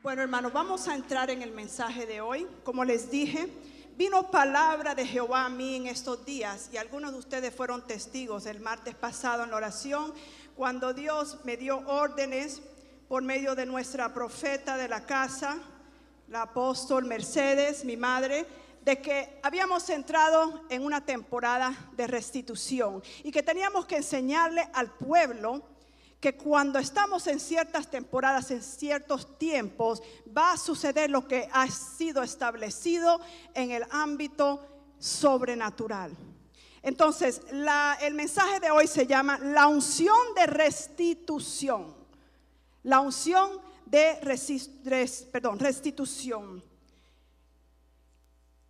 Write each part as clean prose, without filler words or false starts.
Bueno, hermanos, vamos a entrar en el mensaje de hoy. Como les dije, vino palabra de Jehová a mí en estos días, y algunos de ustedes fueron testigos el martes pasado en la oración, cuando Dios me dio órdenes por medio de nuestra profeta de la casa, la apóstol Mercedes, mi madre, de que habíamos entrado en una temporada de restitución y que teníamos que enseñarle al pueblo que cuando estamos en ciertas temporadas, en ciertos tiempos, va a suceder lo que ha sido establecido en el ámbito sobrenatural. Entonces, el mensaje de hoy se llama la unción de restitución. La unción de restitución.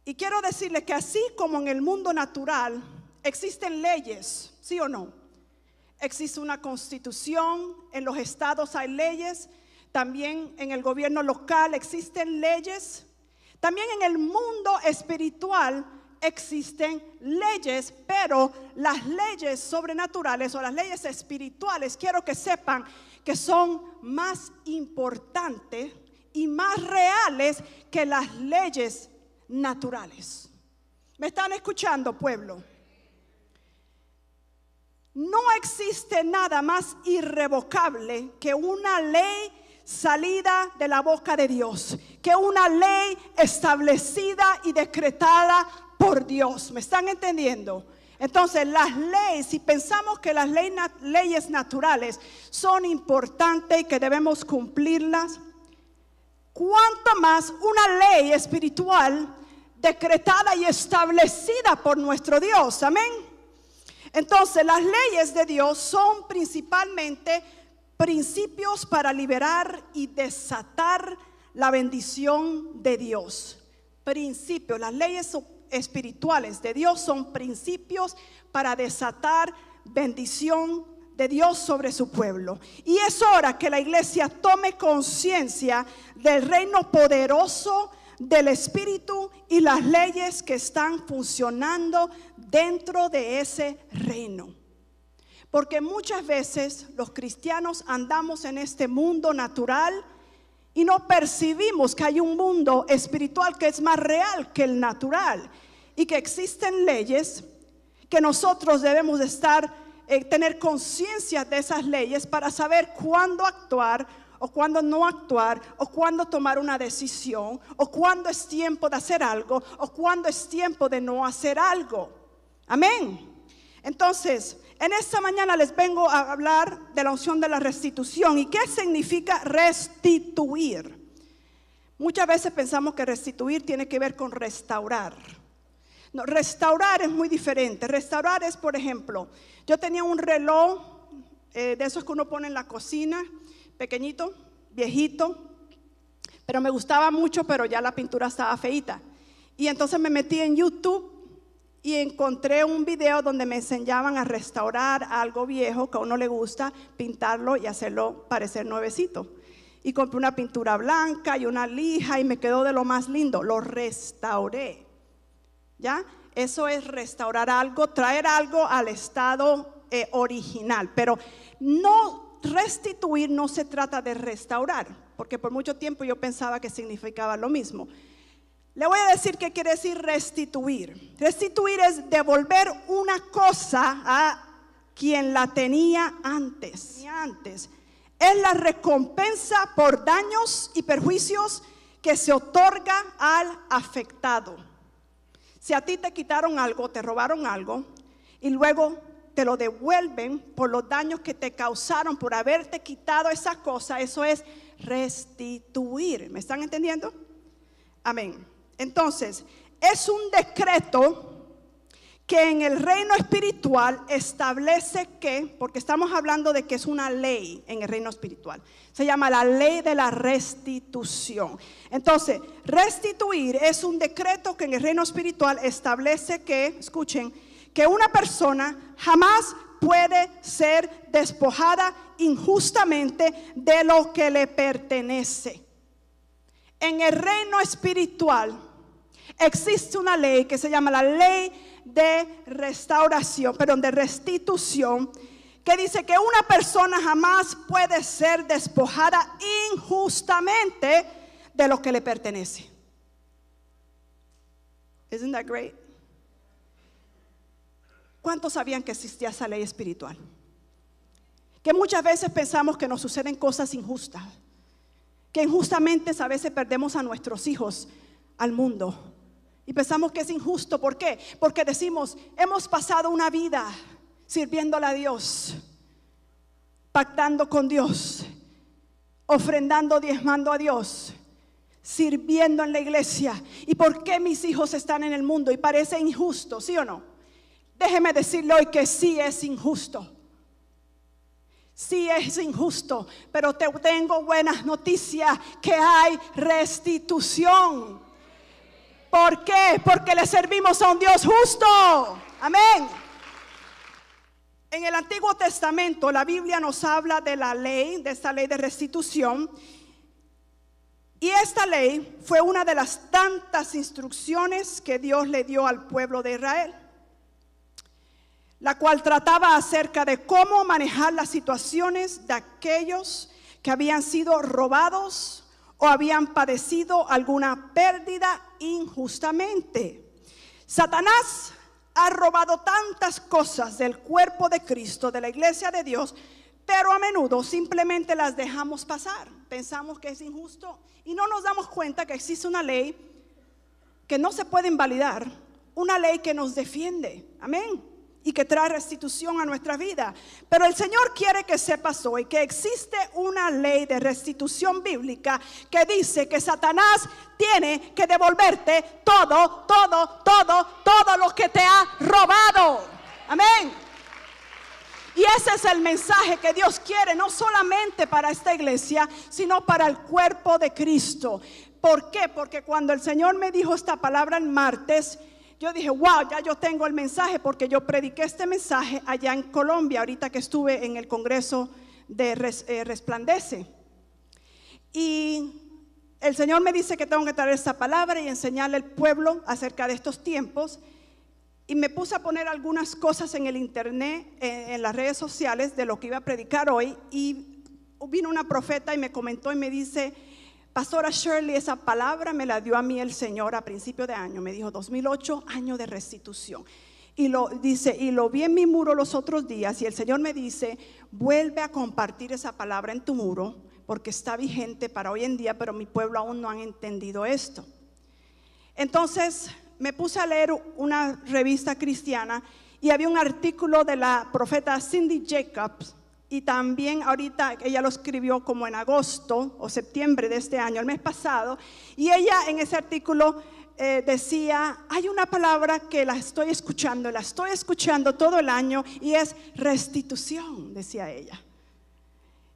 Y quiero decirles que así como en el mundo natural existen leyes, ¿sí o no? Existe una constitución, en los estados hay leyes, también en el gobierno local existen leyes, también en el mundo espiritual existen leyes, pero las leyes sobrenaturales o las leyes espirituales, quiero que sepan que son más importantes y más reales que las leyes naturales. ¿Me están escuchando, pueblo? No existe nada más irrevocable que una ley salida de la boca de Dios, que una ley establecida y decretada por Dios. ¿Me están entendiendo? Entonces las leyes, si pensamos que las leyes naturales son importantes y que debemos cumplirlas, ¿cuánto más una ley espiritual decretada y establecida por nuestro Dios? Amén. Entonces las leyes de Dios son principalmente principios para liberar y desatar la bendición de Dios. Principios, las leyes espirituales de Dios son principios para desatar bendición de Dios sobre su pueblo. Y es hora que la iglesia tome conciencia del reino poderoso del Espíritu y las leyes que están funcionando dentro de ese reino. Porque muchas veces los cristianos andamos en este mundo natural y no percibimos que hay un mundo espiritual que es más real que el natural, y que existen leyes que nosotros debemos de tener conciencia de esas leyes para saber cuándo actuar o cuándo no actuar, o cuándo tomar una decisión, o cuándo es tiempo de hacer algo, o cuándo es tiempo de no hacer algo. Amén. Entonces, en esta mañana les vengo a hablar de la unción de la restitución. ¿Y qué significa restituir? Muchas veces pensamos que restituir tiene que ver con restaurar. No, restaurar es muy diferente. Restaurar es, por ejemplo, yo tenía un reloj de esos que uno pone en la cocina, pequeñito, viejito, pero me gustaba mucho, pero ya la pintura estaba feita. Y entonces me metí en YouTube y encontré un video donde me enseñaban a restaurar algo viejo que a uno le gusta, pintarlo y hacerlo parecer nuevecito. Y compré una pintura blanca y una lija y me quedó de lo más lindo. Lo restauré. ¿Ya? Eso es restaurar algo, traer algo al estado original. Pero no restituir no se trata de restaurar, porque por mucho tiempo yo pensaba que significaba lo mismo. Le voy a decir qué quiere decir restituir. Restituir es devolver una cosa a quien la tenía antes. Es la recompensa por daños y perjuicios que se otorga al afectado. Si a ti te quitaron algo, te robaron algo, y luego te lo devuelven por los daños que te causaron por haberte quitado esa cosa, eso es restituir. ¿Me están entendiendo? Amén. Entonces, es un decreto que en el reino espiritual establece que, porque estamos hablando de que es una ley en el reino espiritual, se llama la ley de la restitución. Entonces, restituir es un decreto que en el reino espiritual establece que, escuchen, que una persona jamás puede ser despojada injustamente de lo que le pertenece. En el reino espiritual existe una ley que se llama la ley de restauración, de restitución, que dice que una persona jamás puede ser despojada injustamente de lo que le pertenece. Isn't that great? ¿Cuántos sabían que existía esa ley espiritual? Que muchas veces pensamos que nos suceden cosas injustas, que injustamente a veces perdemos a nuestros hijos al mundo y pensamos que es injusto. ¿Por qué? Porque decimos, hemos pasado una vida sirviéndole a Dios, pactando con Dios, ofrendando, diezmando a Dios, sirviendo en la iglesia. ¿Y por qué mis hijos están en el mundo? Y parece injusto, ¿sí o no? Déjeme decirle hoy que sí es injusto. Sí es injusto, pero te tengo buenas noticias, que hay restitución. ¿Por qué? Porque le servimos a un Dios justo. Amén. En el Antiguo Testamento la Biblia nos habla de la ley, de esta ley de restitución. Y esta ley fue una de las tantas instrucciones que Dios le dio al pueblo de Israel, la cual trataba acerca de cómo manejar las situaciones de aquellos que habían sido robados o habían padecido alguna pérdida injustamente. Satanás ha robado tantas cosas del cuerpo de Cristo, de la iglesia de Dios, pero a menudo simplemente las dejamos pasar. Pensamos que es injusto y no nos damos cuenta que existe una ley que no se puede invalidar, una ley que nos defiende. Amén. Y que trae restitución a nuestra vida. Pero el Señor quiere que sepas hoy que existe una ley de restitución bíblica que dice que Satanás tiene que devolverte todo lo que te ha robado. Amén. Y ese es el mensaje que Dios quiere, no solamente para esta iglesia, sino para el cuerpo de Cristo. ¿Por qué? Porque cuando el Señor me dijo esta palabra el martes, yo dije, wow, ya yo tengo el mensaje, porque yo prediqué este mensaje allá en Colombia, ahorita que estuve en el Congreso de Resplandece. Y el Señor me dice que tengo que traer esta palabra y enseñarle al pueblo acerca de estos tiempos. Y me puse a poner algunas cosas en el internet, en las redes sociales, de lo que iba a predicar hoy. Y vino una profeta y me comentó y me dice, Pastora Shirley, esa palabra me la dio a mí el Señor a principio de año. Me dijo 2008, año de restitución. Y lo vi en mi muro los otros días. Y el Señor me dice, vuelve a compartir esa palabra en tu muro, porque está vigente para hoy en día, pero mi pueblo aún no han entendido esto. Entonces me puse a leer una revista cristiana y había un artículo de la profeta Cindy Jacobs. Y también ahorita ella lo escribió como en agosto o septiembre de este año, el mes pasado. Y ella en ese artículo decía, hay una palabra que la estoy escuchando todo el año y es restitución, decía ella.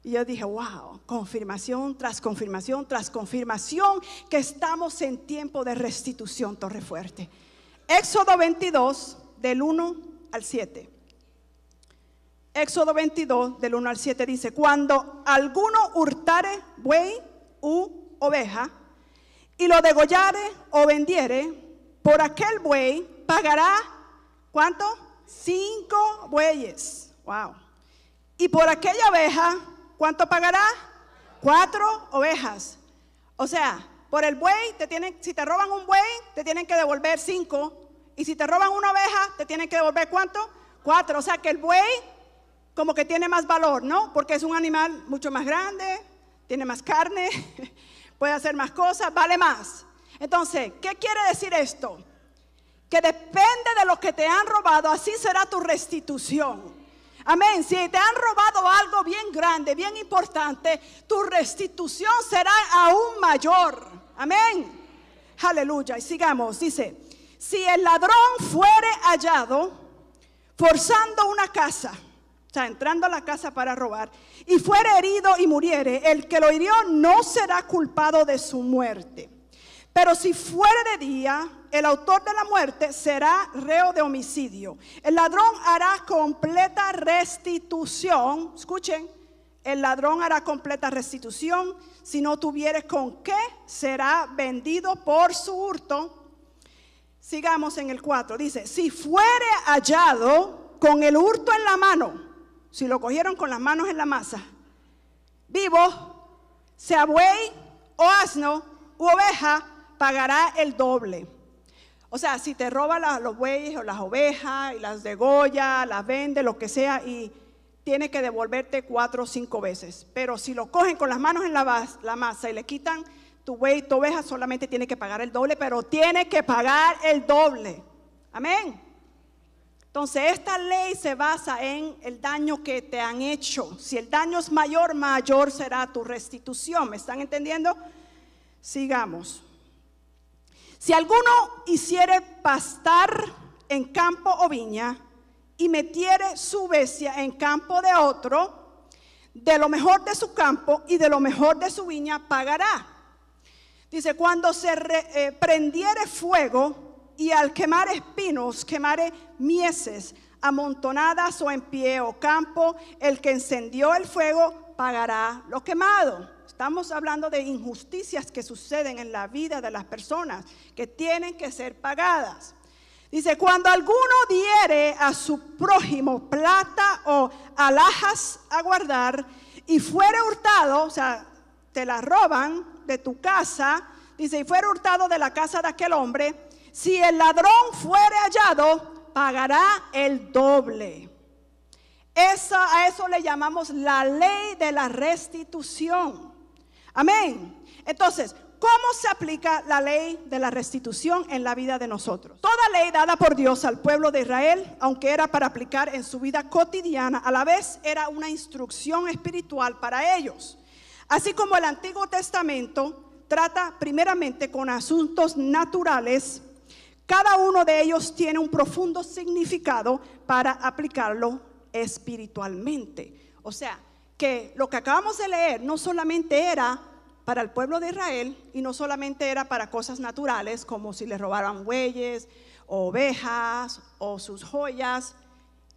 Y yo dije, wow, confirmación tras confirmación tras confirmación que estamos en tiempo de restitución. Torre Fuerte. Éxodo 22 del 1 al 7. Éxodo 22 del 1 al 7 dice, cuando alguno hurtare buey u oveja y lo degollare o vendiere, por aquel buey pagará, ¿cuánto? 5 bueyes. Wow. Y por aquella oveja, ¿cuánto pagará? 4 ovejas. O sea, por el buey, si te roban un buey, te tienen que devolver 5. Y si te roban una oveja, te tienen que devolver ¿cuánto? 4. O sea que el buey como que tiene más valor, ¿no? Porque es un animal mucho más grande, tiene más carne, puede hacer más cosas, vale más. Entonces, ¿qué quiere decir esto? Que depende de lo que te han robado, así será tu restitución. Amén. Si te han robado algo bien grande, bien importante, tu restitución será aún mayor. Amén. Aleluya. Y sigamos, dice, si el ladrón fuere hallado forzando una casa, o sea, entrando a la casa para robar, y fuere herido y muriere, el que lo hirió no será culpado de su muerte. Pero si fuere de día, el autor de la muerte será reo de homicidio. El ladrón hará completa restitución. Escuchen, el ladrón hará completa restitución. Si no tuviere con qué, será vendido por su hurto. Sigamos en el 4. Dice, si fuere hallado con el hurto en la mano, si lo cogieron con las manos en la masa, vivo, sea buey o asno, u oveja, pagará el doble. O sea, si te roba los bueyes o las ovejas y las degolla, las vende, lo que sea, y tiene que devolverte 4 o 5 veces. Pero si lo cogen con las manos en la masa y le quitan tu buey, tu oveja, solamente tiene que pagar el doble, pero tiene que pagar el doble. Amén. Entonces esta ley se basa en el daño que te han hecho. Si el daño es mayor, mayor será tu restitución. ¿Me están entendiendo? Sigamos. Si alguno hiciere pastar en campo o viña y metiere su bestia en campo de otro, de lo mejor de su campo y de lo mejor de su viña pagará. Dice, cuando se prendiere fuego y al quemar espinos, quemare mieses amontonadas o en pie o campo, el que encendió el fuego pagará lo quemado. Estamos hablando de injusticias que suceden en la vida de las personas, que tienen que ser pagadas. Dice, cuando alguno diere a su prójimo plata o alhajas a guardar y fuere hurtado, o sea, te la roban de tu casa, dice, y fuere hurtado de la casa de aquel hombre, si el ladrón fuere hallado, pagará el doble. A eso le llamamos la ley de la restitución. Amén. Entonces, ¿cómo se aplica la ley de la restitución en la vida de nosotros? Toda ley dada por Dios al pueblo de Israel, aunque era para aplicar en su vida cotidiana, a la vez era una instrucción espiritual para ellos. Así como el Antiguo Testamento trata primeramente con asuntos naturales, cada uno de ellos tiene un profundo significado para aplicarlo espiritualmente. O sea, que lo que acabamos de leer no solamente era para el pueblo de Israel y no solamente era para cosas naturales como si le robaran bueyes o ovejas o sus joyas,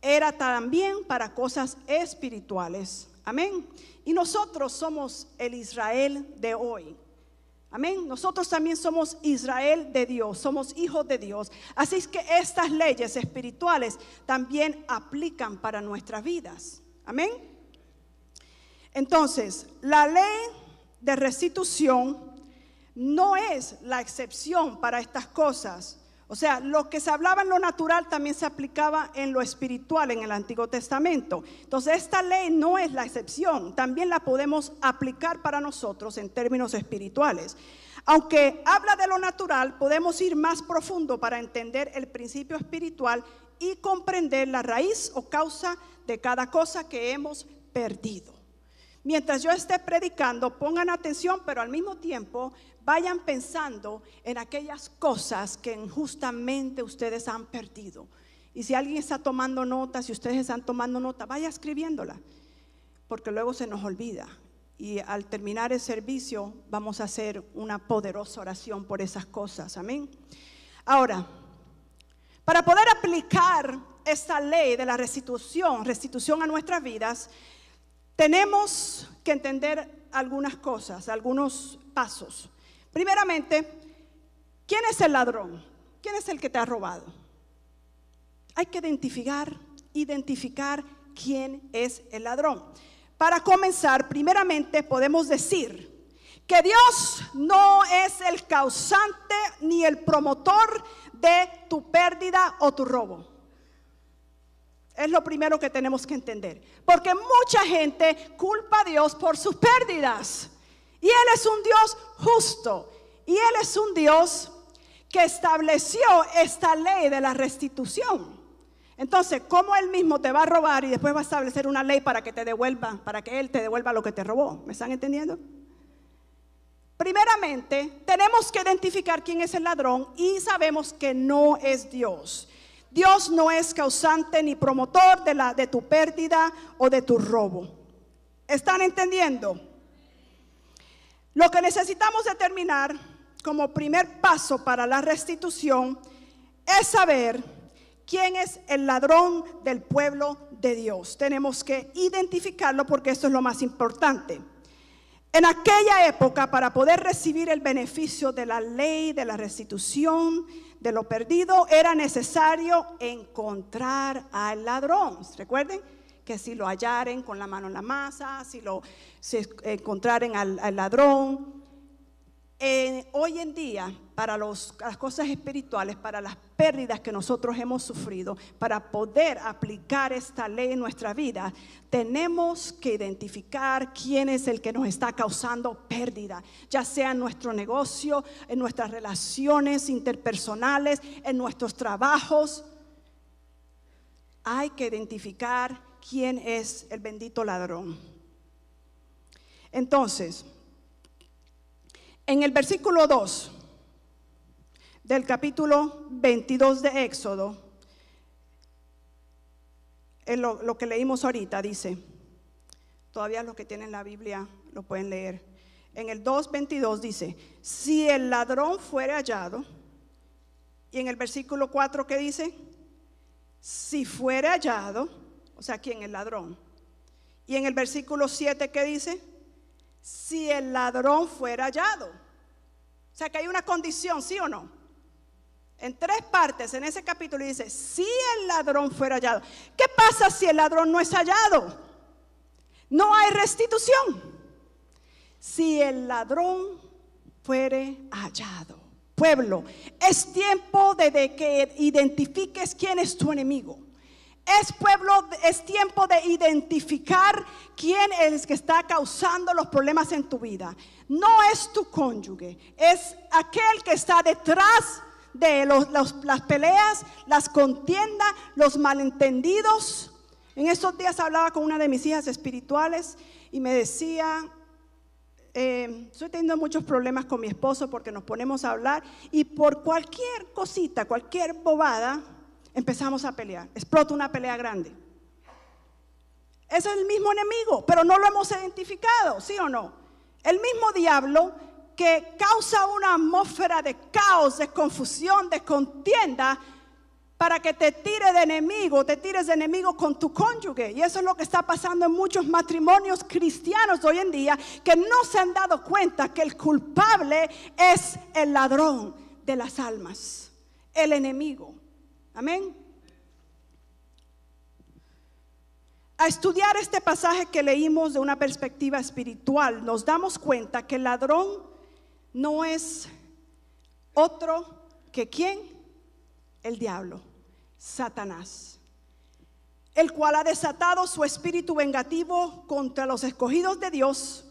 era también para cosas espirituales. Amén. Y nosotros somos el Israel de hoy. Amén. Nosotros también somos Israel de Dios, somos hijos de Dios. Así es que estas leyes espirituales también aplican para nuestras vidas. Amén. Entonces, la ley de restitución no es la excepción para estas cosas. O sea, lo que se hablaba en lo natural también se aplicaba en lo espiritual en el Antiguo Testamento. Entonces, esta ley no es la excepción, también la podemos aplicar para nosotros en términos espirituales. Aunque habla de lo natural, podemos ir más profundo para entender el principio espiritual y comprender la raíz o causa de cada cosa que hemos perdido. Mientras yo esté predicando, pongan atención, pero al mismo tiempo vayan pensando en aquellas cosas que injustamente ustedes han perdido. Y si alguien está tomando notas, si ustedes están tomando nota, vaya escribiéndola, porque luego se nos olvida. Y al terminar el servicio vamos a hacer una poderosa oración por esas cosas. Amén. Ahora, para poder aplicar esta ley de la restitución a nuestras vidas, tenemos que entender algunas cosas, algunos pasos. Primeramente, ¿quién es el ladrón? ¿Quién es el que te ha robado? Hay que identificar quién es el ladrón. Para comenzar, primeramente podemos decir que Dios no es el causante ni el promotor de tu pérdida o tu robo. Es lo primero que tenemos que entender, porque mucha gente culpa a Dios por sus pérdidas, y Él es un Dios justo, y Él es un Dios que estableció esta ley de la restitución. Entonces, ¿cómo Él mismo te va a robar y después va a establecer una ley para que te devuelva, para que Él te devuelva lo que te robó? ¿Me están entendiendo? Primeramente, tenemos que identificar quién es el ladrón, y sabemos que no es Dios. Dios no es causante ni promotor de tu pérdida o de tu robo. ¿Están entendiendo? Lo que necesitamos determinar como primer paso para la restitución es saber quién es el ladrón del pueblo de Dios. Tenemos que identificarlo porque esto es lo más importante. En aquella época, para poder recibir el beneficio de la ley de la restitución de lo perdido, era necesario encontrar al ladrón. Recuerden que si lo hallaren con la mano en la masa, si encontraren al ladrón, hoy en día, para las cosas espirituales, para las pérdidas que nosotros hemos sufrido, para poder aplicar esta ley en nuestra vida, tenemos que identificar quién es el que nos está causando pérdida, ya sea en nuestro negocio, en nuestras relaciones interpersonales, en nuestros trabajos. Hay que identificar quién es el bendito ladrón. Entonces, en el versículo 2 del capítulo 22 de Éxodo, en lo que leímos ahorita, dice, todavía los que tienen la Biblia lo pueden leer. En el 2:22 dice, si el ladrón fuere hallado, y en el versículo 4 ¿qué dice? Si fuere hallado, o sea, ¿quién? El ladrón. Y en el versículo 7 ¿qué dice? Si el ladrón fuera hallado. O sea que hay una condición, ¿sí o no? En 3 partes en ese capítulo dice, si el ladrón fuera hallado. ¿Qué pasa si el ladrón no es hallado? No hay restitución. Si el ladrón fuere hallado. Pueblo, es tiempo de que identifiques quién es tu enemigo. Es tiempo de identificar quién es que está causando los problemas en tu vida. No es tu cónyuge, es aquel que está detrás de las peleas, las contiendas, los malentendidos. En estos días hablaba con una de mis hijas espirituales y me decía, estoy teniendo muchos problemas con mi esposo porque nos ponemos a hablar y por cualquier cosita, cualquier bobada, empezamos a pelear, explota una pelea grande. Es el mismo enemigo, pero no lo hemos identificado, ¿sí o no? El mismo diablo que causa una atmósfera de caos, de confusión, de contienda, para que te tires de enemigo con tu cónyuge. Y eso es lo que está pasando en muchos matrimonios cristianos hoy en día, que no se han dado cuenta que el culpable es el ladrón de las almas, el enemigo. Amén. A estudiar este pasaje que leímos de una perspectiva espiritual, nos damos cuenta que el ladrón no es otro que ¿quién? El diablo, Satanás, el cual ha desatado su espíritu vengativo contra los escogidos de Dios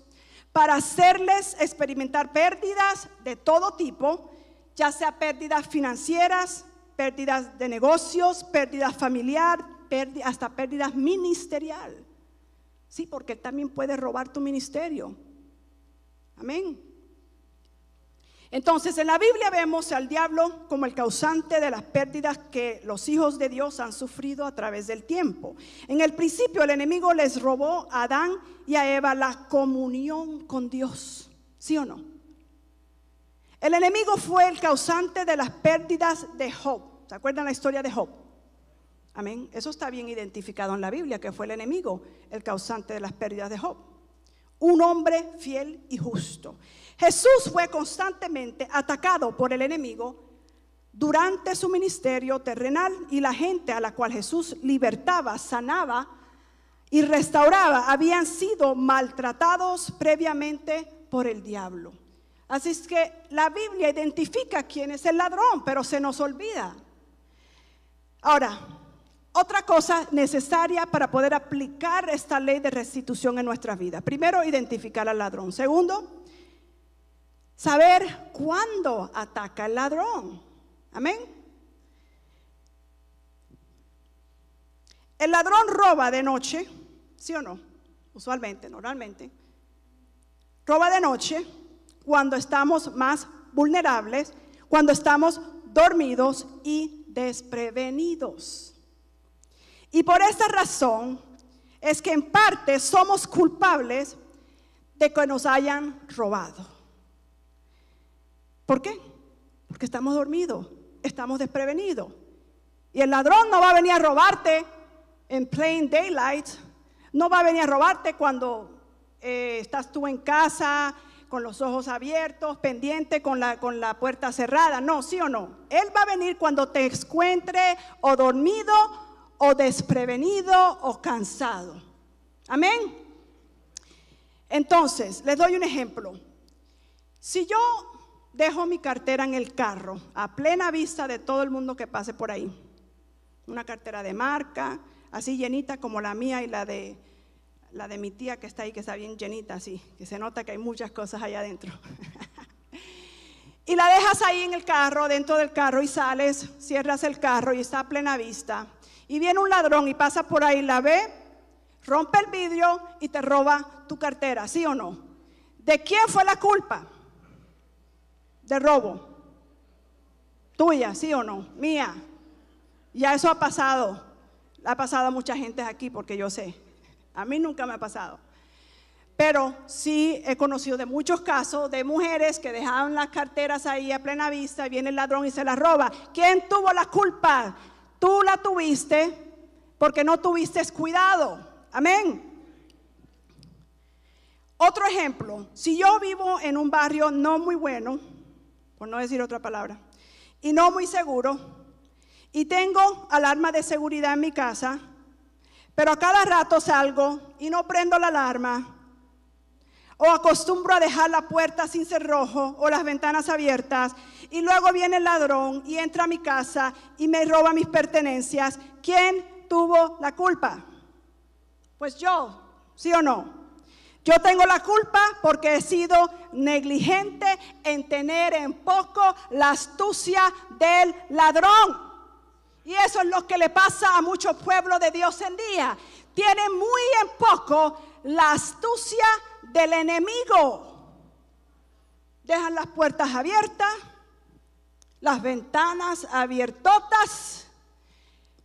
para hacerles experimentar pérdidas de todo tipo, ya sea pérdidas financieras, pérdidas de negocios, pérdidas familiar, hasta pérdidas ministerial. Sí, porque él también puede robar tu ministerio. Amén. Entonces en la Biblia vemos al diablo como el causante de las pérdidas que los hijos de Dios han sufrido a través del tiempo. En el principio el enemigo les robó a Adán y a Eva la comunión con Dios. ¿Sí o no? El enemigo fue el causante de las pérdidas de Job. ¿Se acuerdan la historia de Job? Amén. Eso está bien identificado en la Biblia, que fue el enemigo, el causante de las pérdidas de Job. Un hombre fiel y justo. Jesús fue constantemente atacado por el enemigo durante su ministerio terrenal, y la gente a la cual Jesús libertaba, sanaba y restauraba habían sido maltratados previamente por el diablo. Así es que la Biblia identifica quién es el ladrón, pero se nos olvida. Ahora, otra cosa necesaria para poder aplicar esta ley de restitución en nuestras vidas. Primero, identificar al ladrón. Segundo, saber cuándo ataca el ladrón. Amén. El ladrón roba de noche, ¿sí o no? Usualmente, normalmente. Roba de noche cuando estamos más vulnerables, cuando estamos dormidos y desprevenidos. Y por esta razón es que en parte somos culpables de que nos hayan robado. ¿Por qué? Porque estamos dormidos, estamos desprevenidos. Y el ladrón no va a venir a robarte en plain daylight, no va a venir a robarte cuando estás tú en casa con los ojos abiertos, pendiente con la puerta cerrada. No, ¿sí o no? Él va a venir cuando te encuentre o dormido o desprevenido o cansado. Amén. Entonces, les doy un ejemplo. Si yo dejo mi cartera en el carro, a plena vista de todo el mundo que pase por ahí. Una cartera de marca, así llenita como la mía y la de mi tía que está ahí, que está bien llenita así, que se nota que hay muchas cosas allá adentro. Y la dejas ahí en el carro, dentro del carro, y sales, cierras el carro y está a plena vista. Y viene un ladrón y pasa por ahí, la ve, rompe el vidrio y te roba tu cartera, ¿sí o no? ¿De quién fue la culpa? ¿De robo? ¿Tuya, sí o no? ¿Mía? Ya eso ha pasado. Ha pasado a mucha gente aquí porque yo sé. A mí nunca me ha pasado. Pero sí he conocido de muchos casos de mujeres que dejaban las carteras ahí a plena vista y viene el ladrón y se las roba. ¿Quién tuvo la culpa? Tú la tuviste porque no tuviste cuidado. Amén. Otro ejemplo, si yo vivo en un barrio no muy bueno, por no decir otra palabra, y no muy seguro, y tengo alarma de seguridad en mi casa, pero a cada rato salgo y no prendo la alarma, o acostumbro a dejar la puerta sin cerrojo o las ventanas abiertas, y luego viene el ladrón y entra a mi casa y me roba mis pertenencias, ¿quién tuvo la culpa? Pues yo, ¿sí o no? Yo tengo la culpa porque he sido negligente en tener en poco la astucia del ladrón. Y eso es lo que le pasa a muchos pueblos de Dios en día. Tienen muy en poco la astucia del enemigo. Dejan las puertas abiertas, las ventanas abiertotas,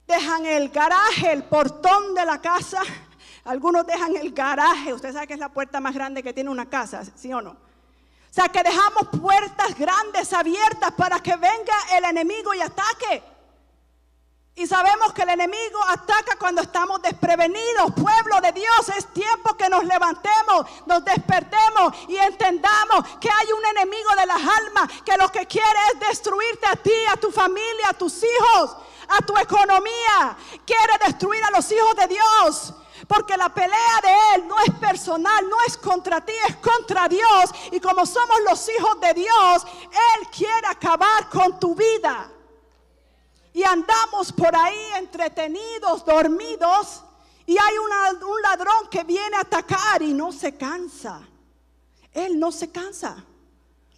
dejan el garaje, el portón de la casa. Algunos dejan el garaje, usted sabe que es la puerta más grande que tiene una casa, ¿sí o no? O sea que dejamos puertas grandes abiertas para que venga el enemigo y ataque. Y sabemos que el enemigo ataca cuando estamos desprevenidos. Pueblo de Dios, es tiempo que nos levantemos, nos despertemos y entendamos que hay un enemigo de las almas que lo que quiere es destruirte a ti, a tu familia, a tus hijos, a tu economía. Quiere destruir a los hijos de Dios. Porque la pelea de Él no es personal, no es contra ti, es contra Dios. Y como somos los hijos de Dios, Él quiere acabar con tu vida. Y andamos por ahí entretenidos, dormidos, y hay un ladrón que viene a atacar y no se cansa. Él no se cansa.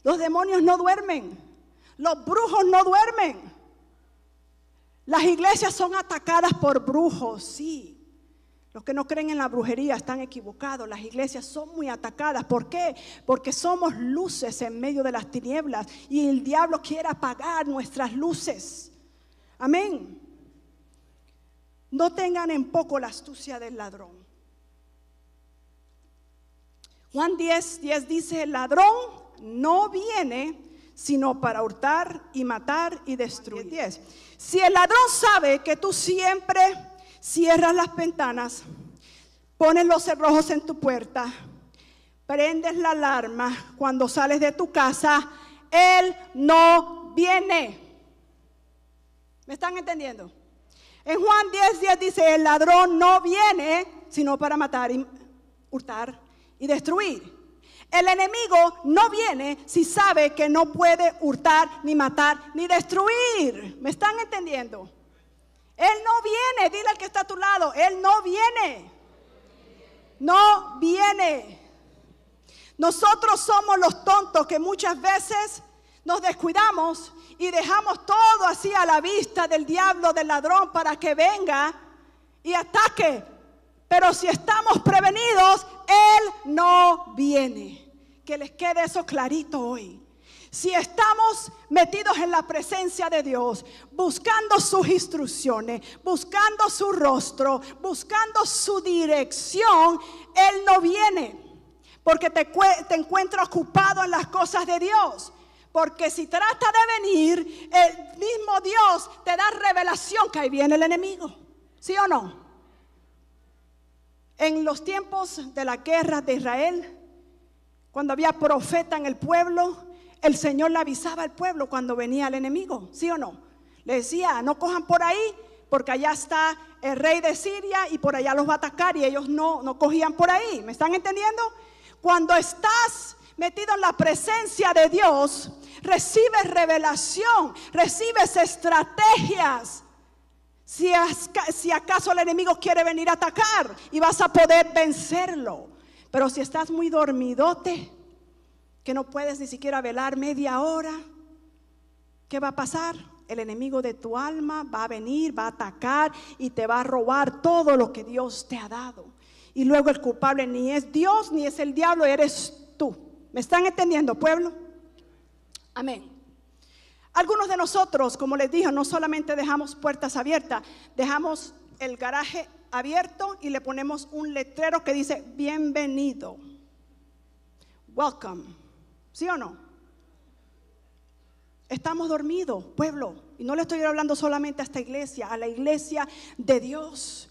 Los demonios no duermen. Los brujos no duermen. Las iglesias son atacadas por brujos, sí. Los que no creen en la brujería están equivocados. Las iglesias son muy atacadas. ¿Por qué? Porque somos luces en medio de las tinieblas y el diablo quiere apagar nuestras luces. Amén. No tengan en poco la astucia del ladrón. Juan 10:10 dice: el ladrón no viene sino para hurtar y matar y destruir. 10. Si el ladrón sabe que tú siempre cierras las ventanas, pones los cerrojos en tu puerta, prendes la alarma cuando sales de tu casa, él no viene. ¿Me están entendiendo? En Juan 10:10 dice: el ladrón no viene sino para matar y hurtar y destruir. El enemigo no viene si sabe que no puede hurtar, ni matar, ni destruir. ¿Me están entendiendo? Él no viene. Dile al que está a tu lado: él no viene. No viene. Nosotros somos los tontos que muchas veces nos descuidamos y dejamos todo así a la vista del diablo, del ladrón, para que venga y ataque. Pero si estamos prevenidos, él no viene. Que les quede eso clarito hoy. Si estamos metidos en la presencia de Dios, buscando sus instrucciones, buscando su rostro, buscando su dirección, él no viene. Porque te encuentras ocupado en las cosas de Dios. Porque si trata de venir, el mismo Dios te da revelación que ahí viene el enemigo. ¿Sí o no? En los tiempos de la guerra de Israel, cuando había profeta en el pueblo, el Señor le avisaba al pueblo cuando venía el enemigo. ¿Sí o no? Le decía: no cojan por ahí, porque allá está el rey de Siria y por allá los va a atacar. Y ellos no cogían por ahí. ¿Me están entendiendo? Cuando estás metido en la presencia de Dios, recibes revelación, recibes estrategias. Si acaso el enemigo quiere venir a atacar, y vas a poder vencerlo. Pero si estás muy dormidote, que no puedes ni siquiera velar media hora, ¿qué va a pasar? El enemigo de tu alma va a venir, va a atacar y te va a robar todo lo que Dios te ha dado. Y luego el culpable ni es Dios ni es el diablo, eres tú. ¿Me están entendiendo, pueblo? Amén. Algunos de nosotros, como les dije, no solamente dejamos puertas abiertas, dejamos el garaje abierto y le ponemos un letrero que dice bienvenido, welcome. ¿Sí o no? Estamos dormidos, pueblo. Y no le estoy hablando solamente a esta iglesia, a la iglesia de Dios.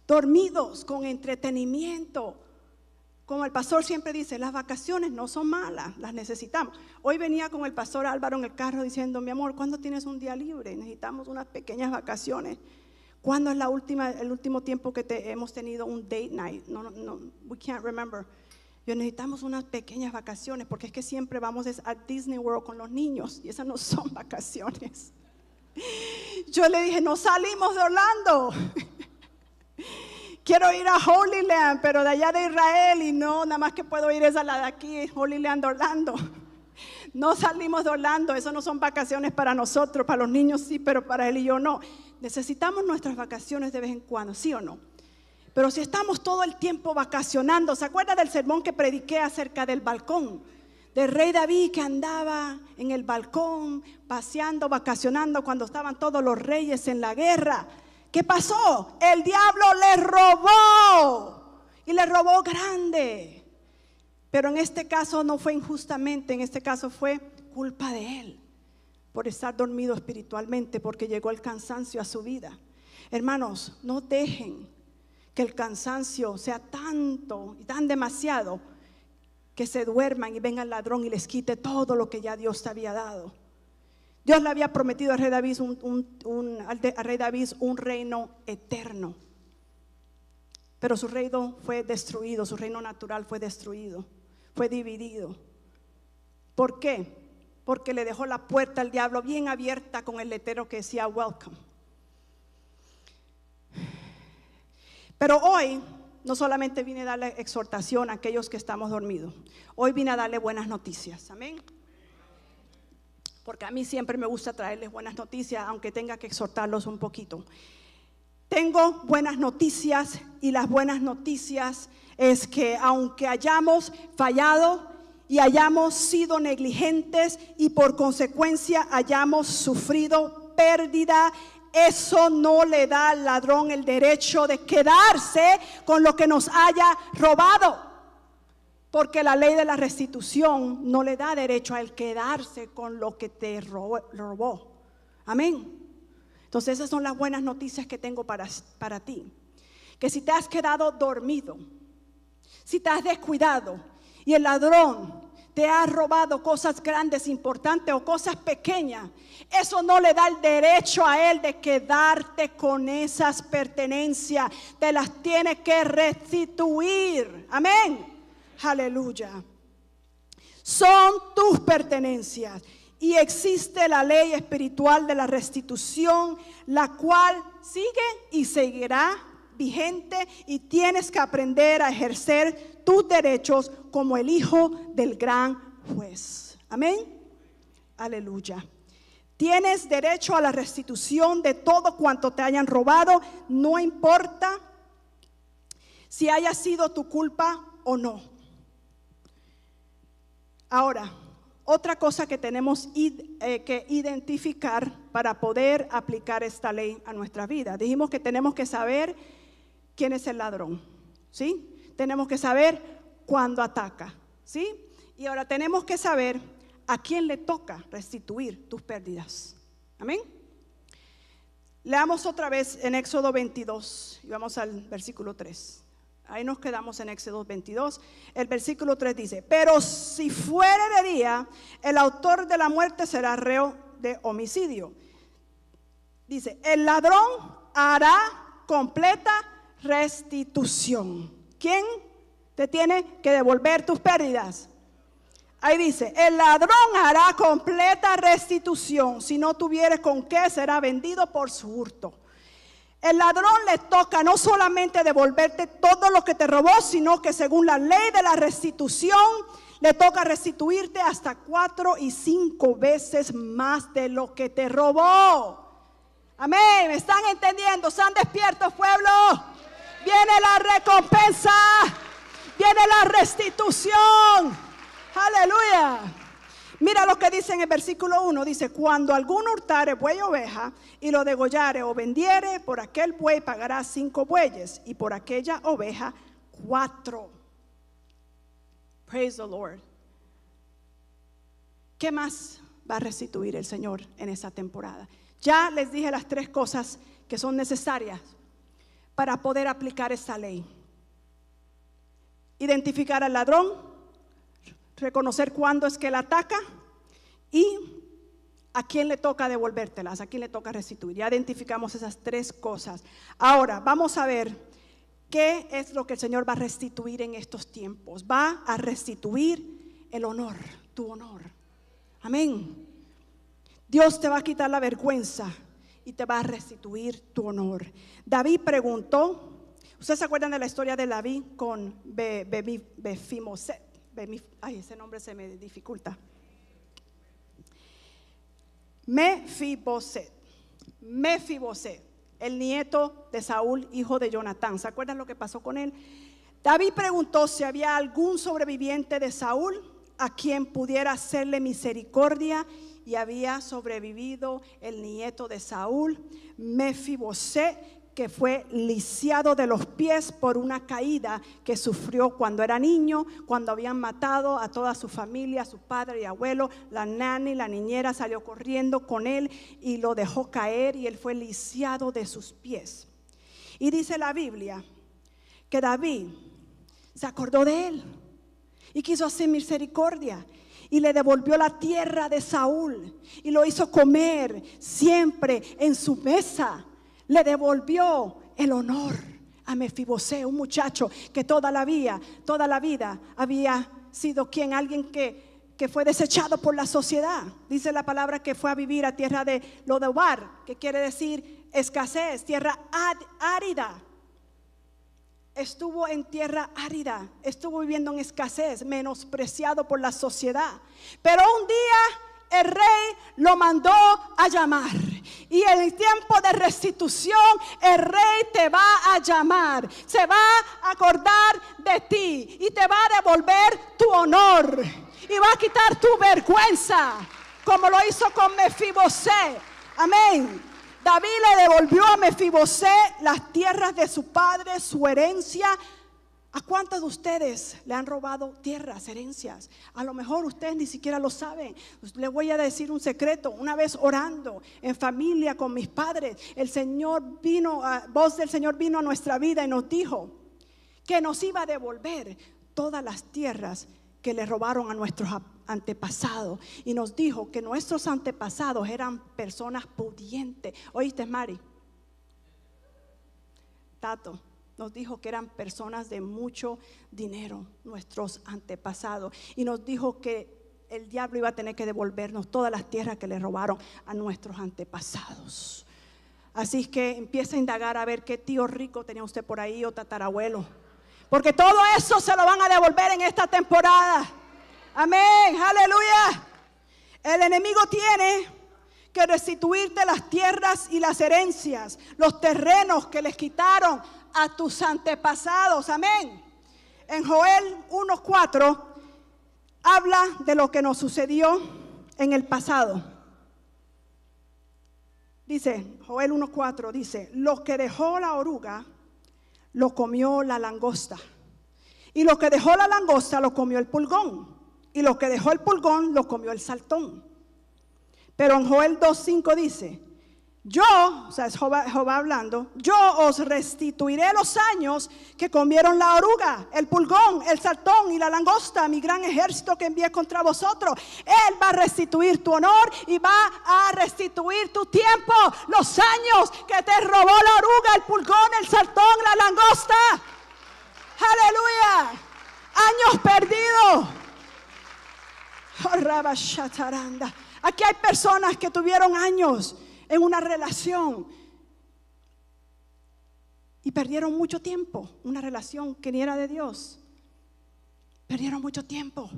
Dormidos con entretenimiento. Como el pastor siempre dice, las vacaciones no son malas, las necesitamos. Hoy venía con el pastor Álvaro en el carro diciendo, mi amor, ¿cuándo tienes un día libre? Necesitamos unas pequeñas vacaciones. ¿Cuándo es el último tiempo que hemos tenido un date night? No, we can't remember. Necesitamos unas pequeñas vacaciones, porque es que siempre vamos a Disney World con los niños y esas no son vacaciones. Yo le dije, no salimos de Orlando. Quiero ir a Holy Land, pero de allá de Israel, y no, nada más que puedo ir es a la de aquí, Holy Land de Orlando. No salimos de Orlando, eso no son vacaciones para nosotros, para los niños sí, pero para él y yo no. Necesitamos nuestras vacaciones de vez en cuando, ¿sí o no? Pero si estamos todo el tiempo vacacionando, ¿se acuerda del sermón que prediqué acerca del balcón? Del rey David que andaba en el balcón, paseando, vacacionando cuando estaban todos los reyes en la guerra. ¿Qué pasó? El diablo le robó, y le robó grande. Pero en este caso no fue injustamente, en este caso fue culpa de él, por estar dormido espiritualmente, porque llegó el cansancio a su vida. Hermanos, no dejen que el cansancio sea tanto y tan demasiado que se duerman y venga el ladrón y les quite todo lo que ya Dios te había dado. Dios le había prometido al rey David un reino eterno, pero su reino fue destruido, su reino natural fue destruido, fue dividido. ¿Por qué? Porque le dejó la puerta al diablo bien abierta con el letrero que decía welcome. Pero hoy no solamente vine a darle exhortación a aquellos que estamos dormidos, hoy vine a darle buenas noticias, amén. Porque a mí siempre me gusta traerles buenas noticias, aunque tenga que exhortarlos un poquito. Tengo buenas noticias, y las buenas noticias es que aunque hayamos fallado y hayamos sido negligentes y por consecuencia hayamos sufrido pérdida, eso no le da al ladrón el derecho de quedarse con lo que nos haya robado, porque la ley de la restitución no le da derecho a él quedarse con lo que te robó. Amén. Entonces esas son las buenas noticias que tengo para ti. Que si te has quedado dormido, si te has descuidado y el ladrón te ha robado cosas grandes, importantes o cosas pequeñas, eso no le da el derecho a él de quedarte con esas pertenencias. Te las tiene que restituir. Amén. Aleluya. Son tus pertenencias. Y existe la ley espiritual de la restitución, la cual sigue y seguirá vigente, y tienes que aprender a ejercer tus derechos como el hijo del gran juez. Amén. Aleluya. Tienes derecho a la restitución de todo cuanto te hayan robado, no importa si haya sido tu culpa o no. Ahora, otra cosa que tenemos que identificar para poder aplicar esta ley a nuestra vida. Dijimos que tenemos que saber quién es el ladrón, ¿sí? Tenemos que saber cuándo ataca, ¿sí? Y ahora tenemos que saber a quién le toca restituir tus pérdidas. Amén. Leamos otra vez en Éxodo 22 y vamos al versículo 3. Ahí nos quedamos en Éxodo 22. El versículo 3 dice: pero si fuere de día, el autor de la muerte será reo de homicidio. Dice: el ladrón hará completa restitución. ¿Quién te tiene que devolver tus pérdidas? Ahí dice, el ladrón hará completa restitución. Si no tuviere con qué, será vendido por su hurto. El ladrón le toca no solamente devolverte todo lo que te robó, sino que según la ley de la restitución, le toca restituirte hasta 4 y 5 veces más de lo que te robó. Amén, ¿me están entendiendo? ¿Están despiertos, pueblo? Viene la recompensa, viene la restitución. Aleluya. Mira lo que dice en el versículo 1. Dice, cuando alguno hurtare buey o oveja y lo degollare o vendiere, por aquel buey pagará 5 bueyes y por aquella oveja 4. Praise the Lord. ¿Qué más va a restituir el Señor en esta temporada? Ya les dije las 3 cosas que son necesarias para poder aplicar esta ley. Identificar al ladrón, reconocer cuándo es que él ataca y a quién le toca devolvértelas, a quién le toca restituir. Ya identificamos esas 3 cosas. Ahora vamos a ver qué es lo que el Señor va a restituir en estos tiempos. Va a restituir el honor, tu honor. Amén. Dios te va a quitar la vergüenza y te va a restituir tu honor. David preguntó, ¿ustedes se acuerdan de la historia de David con Mefiboset? Ay, ese nombre se me dificulta. Mefiboset, el nieto de Saúl, hijo de Jonatán. ¿Se acuerdan lo que pasó con él? David preguntó si había algún sobreviviente de Saúl a quien pudiera hacerle misericordia, y había sobrevivido el nieto de Saúl, Mefiboset, que fue lisiado de los pies por una caída que sufrió cuando era niño, cuando habían matado a toda su familia, su padre y abuelo. La nani, la niñera, salió corriendo con él y lo dejó caer y él fue lisiado de sus pies. Y dice la Biblia que David se acordó de él y quiso hacer misericordia y le devolvió la tierra de Saúl y lo hizo comer siempre en su mesa. Le devolvió el honor a Mefiboset, un muchacho que toda la vida había sido alguien que fue desechado por la sociedad. Dice la palabra que fue a vivir a tierra de Lodebar, que quiere decir escasez, tierra árida. Estuvo en tierra árida, estuvo viviendo en escasez, menospreciado por la sociedad. Pero un día el rey lo mandó a llamar, y en el tiempo de restitución el rey te va a llamar, se va a acordar de ti y te va a devolver tu honor y va a quitar tu vergüenza, como lo hizo con Mefiboset. Amén. David le devolvió a Mefiboset las tierras de su padre, su herencia. ¿A cuántos de ustedes le han robado tierras, herencias? A lo mejor ustedes ni siquiera lo saben. Les voy a decir un secreto. Una vez orando en familia con mis padres, voz del Señor vino a nuestra vida y nos dijo que nos iba a devolver todas las tierras que le robaron a nuestros antepasados. Y nos dijo que nuestros antepasados eran personas pudientes. ¿Oíste, Mari? Tato nos dijo que eran personas de mucho dinero, nuestros antepasados, y nos dijo que el diablo iba a tener que devolvernos todas las tierras que le robaron a nuestros antepasados. Así que empieza a indagar a ver qué tío rico tenía usted por ahí o tatarabuelo, porque todo eso se lo van a devolver en esta temporada. Amén, aleluya. El enemigo tiene que restituirte las tierras y las herencias, los terrenos que les quitaron a tus antepasados. Amén. En Joel 1:4 habla de lo que nos sucedió en el pasado. Dice, Joel 1:4 dice: lo que dejó la oruga lo comió la langosta, y lo que dejó la langosta lo comió el pulgón, y lo que dejó el pulgón lo comió el saltón. Pero en Joel 2:5 dice: yo, o sea, es Jehová hablando, yo os restituiré los años que comieron la oruga, el pulgón, el saltón y la langosta, mi gran ejército que envié contra vosotros. Él va a restituir tu honor y va a restituir tu tiempo, los años que te robó la oruga, el pulgón, el saltón, la langosta. Aleluya. Años perdidos. Aquí hay personas que tuvieron años en una relación y perdieron mucho tiempo. Una relación que ni era de Dios. Perdieron mucho tiempo.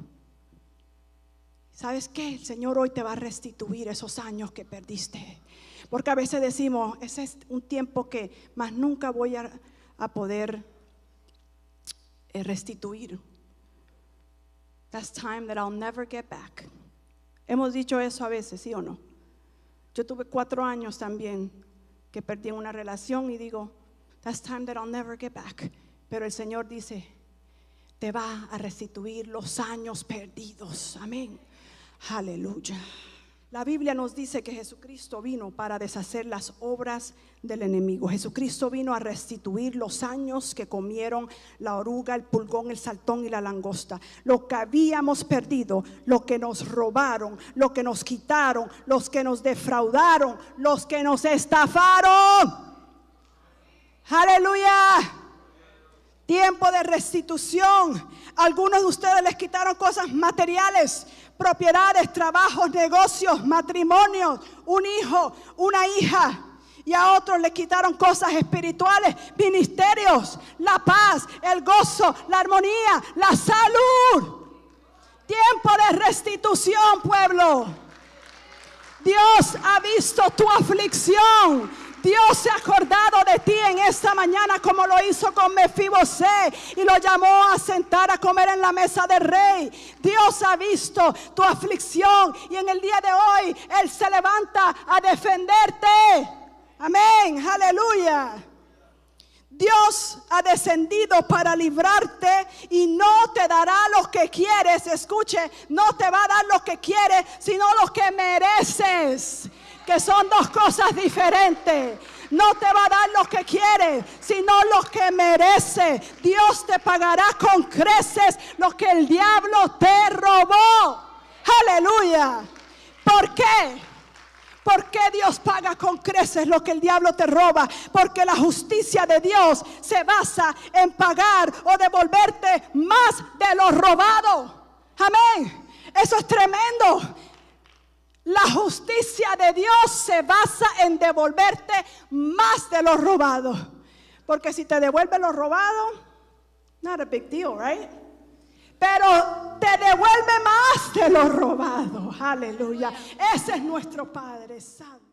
¿Sabes qué? El Señor hoy te va a restituir esos años que perdiste. Porque a veces decimos, ese es un tiempo que más nunca voy a poder restituir. That's time that I'll never get back. Hemos dicho eso a veces, ¿sí o no? Yo tuve 4 años también que perdí una relación y digo, that's time that I'll never get back. Pero el Señor dice, te va a restituir los años perdidos. Amén. Aleluya. La Biblia nos dice que Jesucristo vino para deshacer las obras del enemigo. Jesucristo vino a restituir los años que comieron la oruga, el pulgón, el saltón y la langosta. Lo que habíamos perdido, lo que nos robaron, lo que nos quitaron, los que nos defraudaron, los que nos estafaron. Aleluya. Tiempo de restitución. Algunos de ustedes les quitaron cosas materiales, propiedades, trabajos, negocios, matrimonios, un hijo, una hija. Y a otros le quitaron cosas espirituales, ministerios, la paz, el gozo, la armonía, la salud. Tiempo de restitución, pueblo. Dios ha visto tu aflicción. Dios se ha acordado de ti en esta mañana, como lo hizo con Mefibosé y lo llamó a sentar a comer en la mesa del rey. Dios ha visto tu aflicción y en el día de hoy Él se levanta a defenderte. Amén, aleluya. Dios ha descendido para librarte y no te dará lo que quieres. Escuche, no te va a dar lo que quieres, sino lo que mereces. Que son dos cosas diferentes. No te va a dar lo que quieres, sino lo que merece. Dios te pagará con creces lo que el diablo te robó. Aleluya. ¿Por qué? ¿Por qué Dios paga con creces lo que el diablo te roba? Porque la justicia de Dios se basa en pagar o devolverte más de lo robado. Amén. Eso es tremendo. La justicia de Dios se basa en devolverte más de lo robado. Porque si te devuelve lo robado, not a big deal, right? Pero te devuelve más de lo robado. Aleluya. Ese es nuestro Padre Santo.